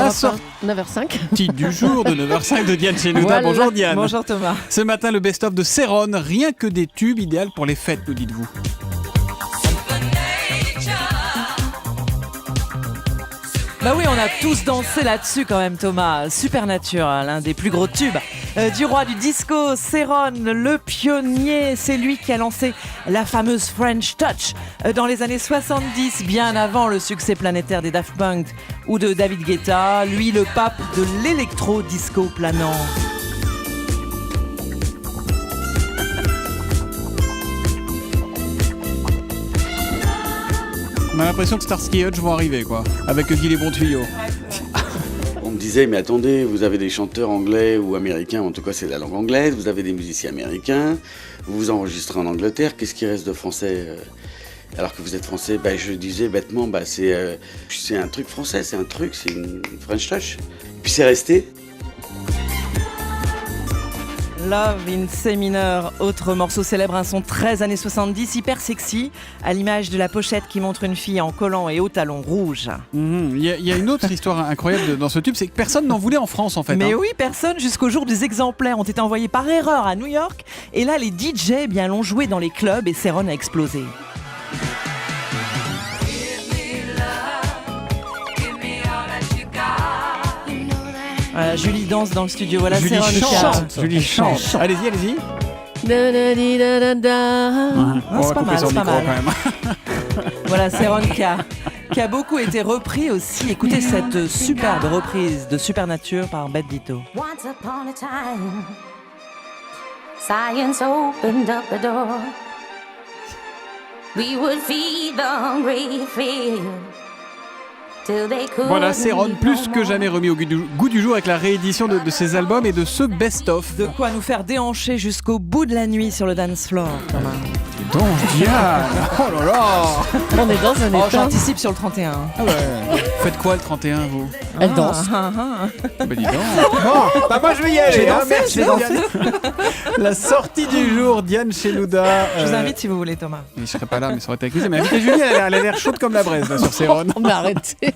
La sortie du jour de 9h05 de Diane Chénouda. Voilà. Bonjour Diane. Bonjour Thomas. Ce matin, le best-of de Céron, rien que des tubes, idéal pour les fêtes, nous dites-vous. Bah oui, on a tous dansé là-dessus quand même Thomas. Supernature, l'un des plus gros tubes du roi du disco, Céron, le pionnier. C'est lui qui a lancé la fameuse French Touch dans les années 70, bien avant le succès planétaire des Daft Punk ou de David Guetta. Lui, le pape de l'électro-disco planant. On a l'impression que Starsky et Hutch vont arriver, quoi, avec Guy les bons tuyaux. On me disait, mais attendez, vous avez des chanteurs anglais ou américains, en tout cas c'est la langue anglaise, vous avez des musiciens américains, vous vous enregistrez en Angleterre, qu'est-ce qui reste de français alors que vous êtes français? Je disais bêtement, c'est un truc français, c'est une French Touch. Puis c'est resté. Love in C mineur, autre morceau célèbre, un son 13 années 70, hyper sexy, à l'image de la pochette qui montre une fille en collant et aux talons rouges. Il y a une autre histoire incroyable dans ce tube, c'est que personne n'en voulait en France en fait. Mais oui, personne, jusqu'au jour des exemplaires ont été envoyés par erreur à New York. Et là, les DJ l'ont joué dans les clubs et Céron a explosé. Voilà, Julie danse dans le studio. Voilà, Julie Céron qui chante. Julie chante. Allez-y. C'est pas mal, c'est pas mal. Quand même. Voilà, Céron qui a beaucoup été repris aussi. Écoutez cette superbe reprise de Supernature par Bette Ditto. Once upon a time, science opened up a door. We would feed the hungry field. Voilà, Céron plus que jamais remis au goût du jour avec la réédition de ses albums et de ce best-of. De quoi nous faire déhancher jusqu'au bout de la nuit sur le dance floor. Donc Diane, oh là là. On est dans un état. J'anticipe sur le 31. Ah ouais. Faites quoi le 31 vous? Elle danse. Bah dis donc. Bon, moi je vais y aller. Merci Diane. La sortie du jour, Diane Chénouda. Je vous invite si vous voulez Thomas. Je serai pas là mais ça aurait été avec plaisir. Mais invitez Julie, elle a l'air chaude comme la braise là sur Céron. On va arrêter.